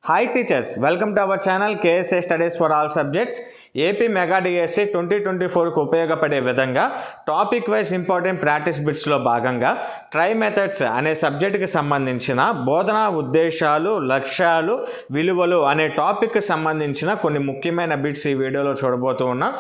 Hi teachers, welcome to our channel KSA Studies for All Subjects. AP mega DSC 2024కు ఉపయోగపడే విధంగా topic wise important practice బిట్స్లో భాగంగా try methods అనే సబ్జెక్టుకి సంబంధించిన బోధనా ఉద్దేశాలు, లక్ష్యాలు, విలువలు అనే టాపిక్కి సంబంధించిన కొన్ని ముఖ్యమైన బిట్స్ ఈ వీడియోలో చూడబోతూ ఉన్నాం.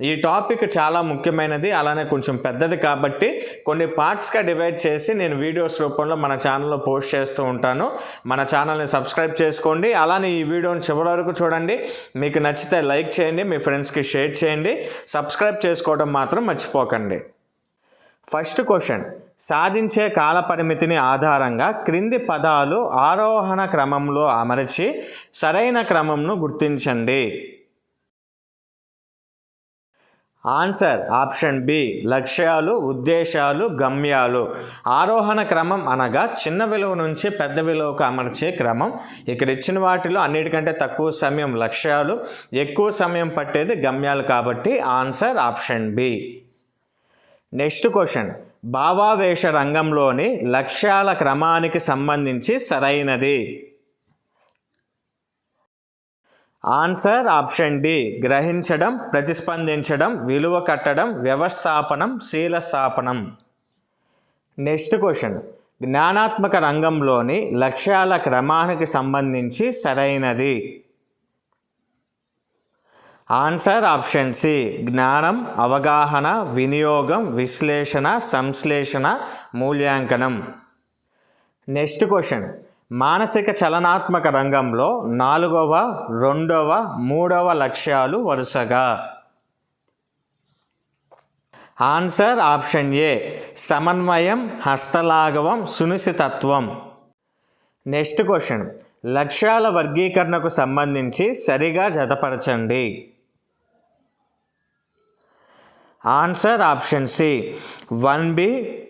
ఈ టాపిక్ చాలా ముఖ్యమైనది, అలానే కొంచెం పెద్దది కాబట్టి కొన్ని పార్ట్స్గా డివైడ్ చేసి నేను వీడియోస్ రూపంలో మన ఛానల్లో పోస్ట్ చేస్తూ ఉంటాను. మన ఛానల్ని సబ్స్క్రైబ్ చేసుకోండి. అలానే ఈ వీడియోని చివరి వరకు చూడండి. మీకు నచ్చితే లైక్ చేయండి, మీ ఫ్రెండ్స్కి షేర్ చేయండి. సబ్స్క్రైబ్ చేసుకోవడం మాత్రం మర్చిపోకండి. ఫస్ట్ క్వశ్చన్, సాధించే కాల పరిమితిని ఆధారంగా క్రింది పదాలు ఆరోహణ క్రమంలో అమర్చి సరైన క్రమంను గుర్తించండి. ఆన్సర్ ఆప్షన్ బి, లక్ష్యాలు, ఉద్దేశాలు, గమ్యాలు. ఆరోహణ క్రమం అనగా చిన్న విలువ నుంచి పెద్ద విలువకు అమర్చే క్రమం. ఇక్కడ ఇచ్చిన వాటిలో అన్నిటికంటే తక్కువ సమయం లక్ష్యాలు, ఎక్కువ సమయం పట్టేది గమ్యాలు, కాబట్టి answer option B. Next question, భావావేశ రంగంలోని లక్ష్యాల క్రమానికి సంబంధించి సరైనది. ఆన్సర్ ఆప్షన్ డి, గ్రహించడం, ప్రతిస్పందించడం, విలువ కట్టడం, వ్యవస్థాపనం, శీలస్థాపనం. నెక్స్ట్ క్వశ్చన్, జ్ఞానాత్మక రంగంలోని లక్ష్యాల క్రమానికి సంబంధించి సరైనది. ఆన్సర్ ఆప్షన్ సి, జ్ఞానం, అవగాహన, వినియోగం, విశ్లేషణ, సంశ్లేషణ, మూల్యాంకనం. నెక్స్ట్ క్వశ్చన్, మానసిక చలనాత్మక రంగంలో 4వ, 2వ, 3వ లక్ష్యాలు వరుసగా. ఆన్సర్ ఆప్షన్ ఏ, సమన్వయం, హస్తలాఘవం, సునిశితత్వం. నెక్స్ట్ క్వశ్చన్, లక్ష్యాల వర్గీకరణకు సంబంధించి సరిగా జతపరచండి. Answer option C, 1B,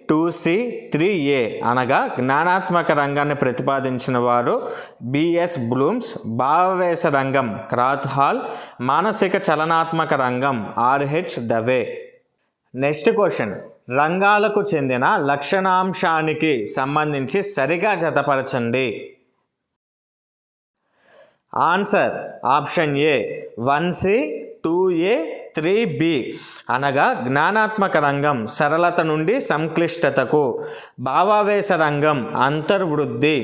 2C, 3A అనగా జ్ఞానాత్మక రంగాన్ని ప్రతిపాదించిన వారు బిఎస్ బ్లూమ్స్, భావవేశ రంగం క్రాత్హాల్, మానసిక చలనాత్మక రంగం ఆర్హెచ్ దవే. నెక్స్ట్ క్వశ్చన్, రంగాలకు చెందిన లక్షణాంశానికి సంబంధించి సరిగా జతపరచండి. ఆన్సర్ ఆప్షన్ ఏ, 1C, 2A, 3B అనగా జ్ఞానాత్మక రంగం సరళత నుండి సంక్లిష్టతకు, భావావేశ రంగం అంతర్వృద్ధి,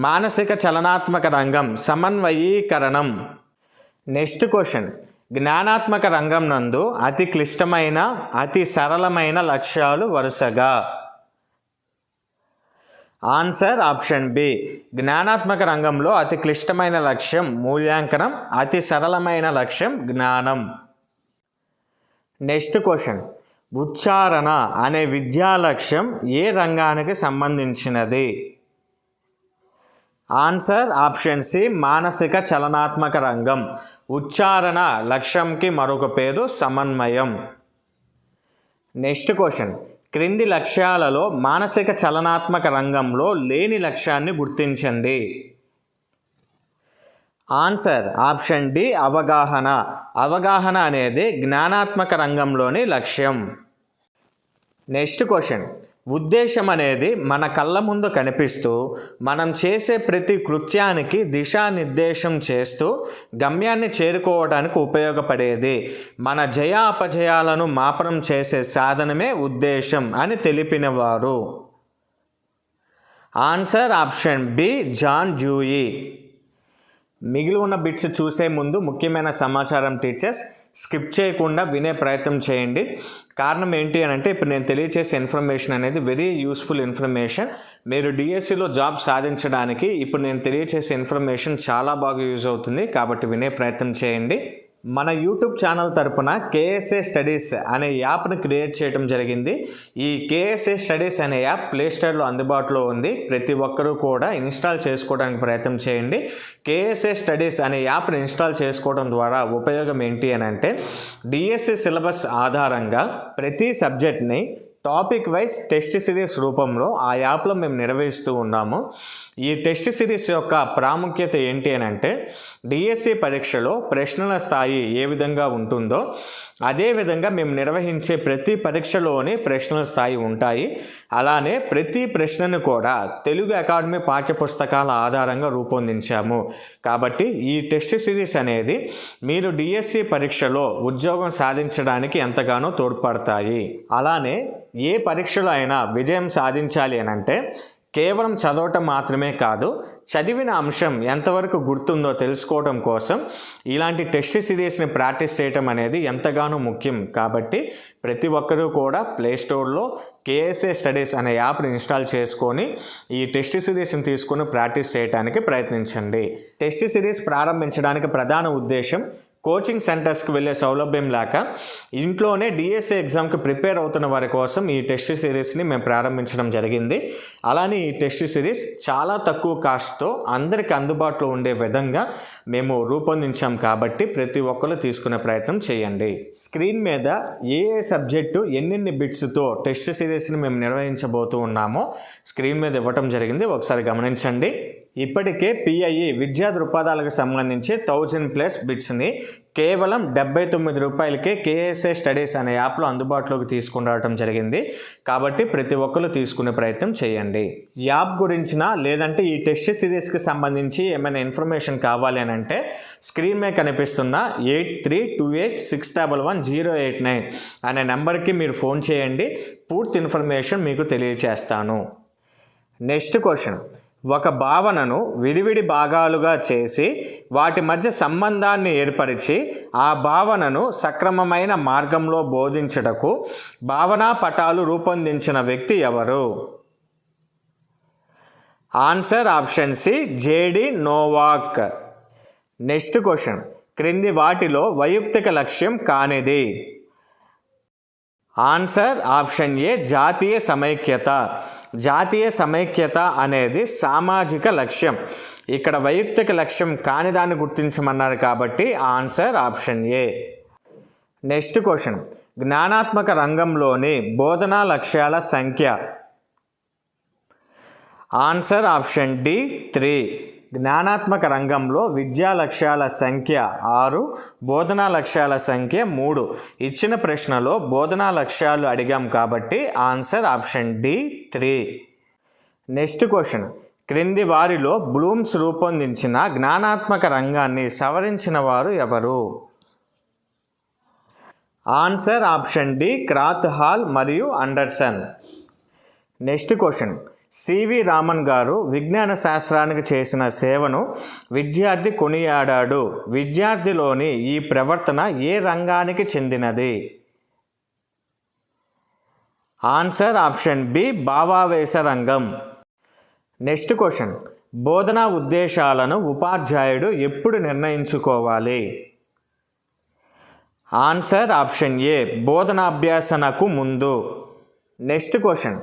మానసిక చలనాత్మక రంగం సమన్వయీకరణం. నెక్స్ట్ క్వశ్చన్, జ్ఞానాత్మక రంగం నందు అతి క్లిష్టమైన, అతి సరళమైన లక్ష్యాలు వరుసగా. ఆన్సర్ ఆప్షన్ బి, జ్ఞానాత్మక రంగంలో అతి క్లిష్టమైన లక్ష్యం మూల్యాంకనం, అతి సరళమైన లక్ష్యం జ్ఞానం. నెక్స్ట్ క్వశ్చన్, ఉచ్చారణ అనే విద్యా లక్ష్యం ఏ రంగానికి సంబంధించినది. ఆన్సర్ ఆప్షన్ సి, మానసిక చలనాత్మక రంగం. ఉచ్చారణ లక్ష్యంకి మరొక పేరు సమన్వయం. నెక్స్ట్ క్వశ్చన్, క్రింది లక్ష్యాలలో మానసిక చలనాత్మక రంగంలో లేని లక్ష్యాన్ని గుర్తించండి. ఆన్సర్ ఆప్షన్ డి, అవగాహన. అవగాహన అనేది జ్ఞానాత్మక రంగంలోని లక్ష్యం. నెక్స్ట్ క్వశ్చన్, ఉద్దేశం అనేది మన కళ్ళ ముందు కనిపిస్తూ మనం చేసే ప్రతి కృత్యానికి దిశానిర్దేశం చేస్తూ గమ్యాన్ని చేరుకోవడానికి ఉపయోగపడేది. మన జయ అపజయాలను మాపనం చేసే సాధనమే ఉద్దేశం అని తెలిపినవారు. Answer option B, John Dewey. మిగిలి ఉన్న బిట్స్ చూసే ముందు ముఖ్యమైన సమాచారం టీచర్స్, స్కిప్ చేయకుండా వినే ప్రయత్నం చేయండి. కారణం ఏంటి అని అంటే, ఇప్పుడు నేను తెలియచేసే ఇన్ఫర్మేషన్ అనేది వెరీ యూస్ఫుల్ ఇన్ఫర్మేషన్. మీరు డిఎస్సిలో జాబ్ సాధించడానికి ఇప్పుడు నేను తెలియచేసే ఇన్ఫర్మేషన్ చాలా బాగా యూజ్ అవుతుంది, కాబట్టి వినే ప్రయత్నం చేయండి. మన యూట్యూబ్ ఛానల్ తరపున కేఎస్ఏ స్టడీస్ అనే యాప్ని క్రియేట్ చేయడం జరిగింది. ఈ కేఎస్ఏ స్టడీస్ అనే యాప్ ప్లేస్టోర్లో అందుబాటులో ఉంది. ప్రతి ఒక్కరూ కూడా ఇన్స్టాల్ చేసుకోవడానికి ప్రయత్నం చేయండి. కేఎస్ఏ స్టడీస్ అనే యాప్ని ఇన్స్టాల్ చేసుకోవడం ద్వారా ఉపయోగం ఏంటి అని అంటే, డిఎస్సి సిలబస్ ఆధారంగా ప్రతి సబ్జెక్ట్ని టాపిక్ వైజ్ టెస్ట్ సిరీస్ రూపంలో ఆ యాప్లో మేము నిర్వహిస్తూ ఉన్నాము. ఈ టెస్ట్ సిరీస్ యొక్క ప్రాముఖ్యత ఏంటి అని అంటే డిఎస్సి పరీక్షలో ప్రశ్నల స్థాయి ఏ విధంగా ఉంటుందో అదేవిధంగా మేము నిర్వహించే ప్రతి పరీక్షలోని ప్రశ్నల స్థాయి ఉంటాయి. అలానే ప్రతి ప్రశ్నను కూడా తెలుగు అకాడమీ పాఠ్యపుస్తకాల ఆధారంగా రూపొందించాము. కాబట్టి ఈ టెస్ట్ సిరీస్ అనేది మీరు డిఎస్సి పరీక్షలో ఉద్యోగం సాధించడానికి ఎంతగానో తోడ్పడతాయి. అలానే ఏ పరీక్షలో అయినా విజయం సాధించాలి అని అంటే కేవలం చదవటం మాత్రమే కాదు, చదివిన అంశం ఎంతవరకు గుర్తుందో తెలుసుకోవడం కోసం ఇలాంటి టెస్ట్ సిరీస్ని ప్రాక్టీస్ చేయటం అనేది ఎంతగానో ముఖ్యం. కాబట్టి ప్రతి ఒక్కరూ కూడా ప్లేస్టోర్లో కేఎస్ఏ స్టడీస్ అనే యాప్ని ఇన్స్టాల్ చేసుకొని ఈ టెస్ట్ సిరీస్ని తీసుకొని ప్రాక్టీస్ చేయడానికి ప్రయత్నించండి. టెస్ట్ సిరీస్ ప్రారంభించడానికి ప్రధాన ఉద్దేశం కోచింగ్ సెంటర్స్కి వెళ్ళే సౌలభ్యం లేక ఇంట్లోనే డిఎస్ఏ ఎగ్జామ్కి ప్రిపేర్ అవుతున్న వారి కోసం ఈ టెస్ట్ సిరీస్ని మేము ప్రారంభించడం జరిగింది. అలానే ఈ టెస్ట్ సిరీస్ చాలా తక్కువ కాస్ట్తో అందరికి అందుబాటులో ఉండే విధంగా మేము రూపొందించాం. కాబట్టి ప్రతి ఒక్కరు తీసుకునే ప్రయత్నం చేయండి. స్క్రీన్ మీద ఏ సబ్జెక్టు ఎన్నెన్ని బిట్స్తో టెస్ట్ సిరీస్ని మేము నిర్వహించబోతూ ఉన్నామో స్క్రీన్ మీద ఇవ్వటం జరిగింది, ఒకసారి గమనించండి. ఇప్పటికే పిఐఈ విద్యా దృక్పథాలకు సంబంధించి 1000+ బిట్స్ని కేవలం 79 రూపాయలకే కేఎస్ఏ స్టడీస్ అనే యాప్లో అందుబాటులోకి తీసుకుని రావడం జరిగింది. కాబట్టి ప్రతి ఒక్కరు తీసుకునే ప్రయత్నం చేయండి. యాప్ గురించిన లేదంటే ఈ టెస్ట్ సిరీస్కి సంబంధించి ఏమైనా ఇన్ఫర్మేషన్ కావాలి అని అంటే స్క్రీన్ మీద కనిపిస్తున్న 8328611089 అనే నెంబర్కి మీరు ఫోన్ చేయండి. పూర్తి ఇన్ఫర్మేషన్ మీకు తెలియజేస్తాను. నెక్స్ట్ క్వశ్చన్, ఒక భావనను విడివిడి భాగాలుగా చేసి వాటి మధ్య సంబంధాన్ని ఏర్పరిచి ఆ భావనను సక్రమమైన మార్గంలో బోధించుటకు భావనా పటాలు రూపొందించిన వ్యక్తి ఎవరు? Answer option C, J D Novak. Next question, క్రింది వాటిలో వైయక్తిక లక్ష్యం కానిది? ఆన్సర్ ఆప్షన్ ఏ, జాతీయ సమైక్యత. జాతీయ సమైక్యత అనేది సామాజిక లక్ష్యం. ఇక్కడ వైయక్తిక లక్ష్యం కాని దాన్ని గుర్తించమన్నారు కాబట్టి answer option A. Next question, జ్ఞానాత్మక రంగంలోని బోధనా లక్ష్యాల సంఖ్య? Answer option D, 3. జ్ఞానాత్మక రంగంలో విద్యా లక్ష్యాల సంఖ్య 6, బోధనా లక్ష్యాల సంఖ్య 3. ఇచ్చిన ప్రశ్నలో బోధనా లక్ష్యాలు అడిగాం కాబట్టి answer option D, 3. Next question, క్రింది వారిలో బ్లూమ్స్ రూపొందించిన జ్ఞానాత్మక రంగాన్ని సవరించిన వారు ఎవరు? Answer option D, Krathwohl మరియు Anderson. Next question, C V Raman garu విజ్ఞాన శాస్త్రానికి చేసిన సేవను విద్యార్థి కొనియాడాడు. విద్యార్థిలోని ఈ ప్రవర్తన ఏ రంగానికి చెందినది? ఆన్సర్ ఆప్షన్ బి, భావావేశ రంగం. నెక్స్ట్ క్వశ్చన్, బోధనా ఉద్దేశాలను ఉపాధ్యాయుడు ఎప్పుడు నిర్ణయించుకోవాలి? ఆన్సర్ ఆప్షన్ ఏ, బోధనాభ్యాసనకు ముందు. నెక్స్ట్ క్వశ్చన్,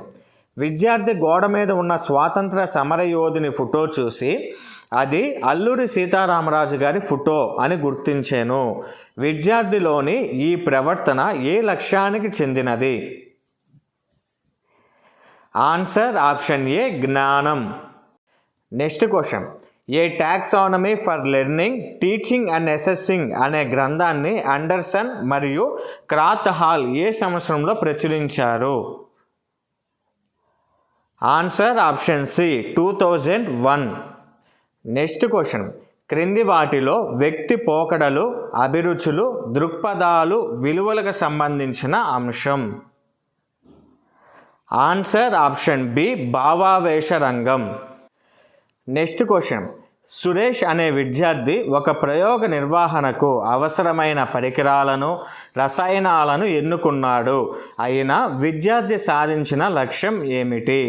విద్యార్థి గోడ మీద ఉన్న స్వాతంత్ర సమరయోధుని ఫోటో చూసి అది అల్లూరి సీతారామరాజు గారి ఫోటో అని గుర్తించాను. విద్యార్థిలోని ఈ ప్రవర్తన ఏ లక్ష్యానికి చెందినది? ఆన్సర్ ఆప్షన్ ఏ, జ్ఞానం. Next question, A taxonomy for learning, teaching and assessing అనే గ్రంథాన్ని అండర్సన్ మరియు క్రాత్ హాల్ ఏ సంవత్సరంలో ప్రచురించారు? Answer option C, 2001. Next question, క్రింది వాటిలో వ్యక్తి పోకడలు, అభిరుచులు, దృక్పథాలు, విలువలకు సంబంధించిన అంశం? ఆన్సర్ ఆప్షన్ బి, భావావేశ రంగం. నెక్స్ట్ క్వశ్చన్, సురేష్ అనే విద్యార్థి ఒక ప్రయోగ నిర్వహణకు అవసరమైన పరికరాలను, రసాయనాలను ఎన్నుకున్నాడు. అయినా విద్యార్థి సాధించిన లక్ష్యం ఏమిటి?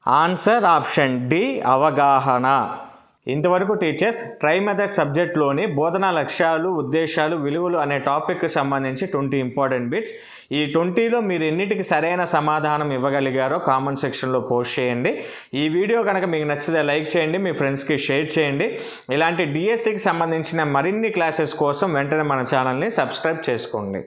ఆన్సర్ ఆప్షన్ డి, అవగాహన. ఇంతవరకు టీచర్స్ ట్రై మెథడ్ సబ్జెక్ట్లోని బోధనా లక్ష్యాలు, ఉద్దేశాలు, విలువలు అనే టాపిక్కి సంబంధించి 20 ఇంపార్టెంట్ బిట్స్. ఈ 20లో మీరు ఎన్నిటికి సరైన సమాధానం ఇవ్వగలిగారో కామెంట్ సెక్షన్లో పోస్ట్ చేయండి. ఈ వీడియో కనుక మీకు నచ్చితే లైక్ చేయండి, మీ ఫ్రెండ్స్కి షేర్ చేయండి. ఇలాంటి డిఎస్సికి సంబంధించిన మరిన్ని క్లాసెస్ కోసం వెంటనే మన ఛానల్ని సబ్స్క్రైబ్ చేసుకోండి.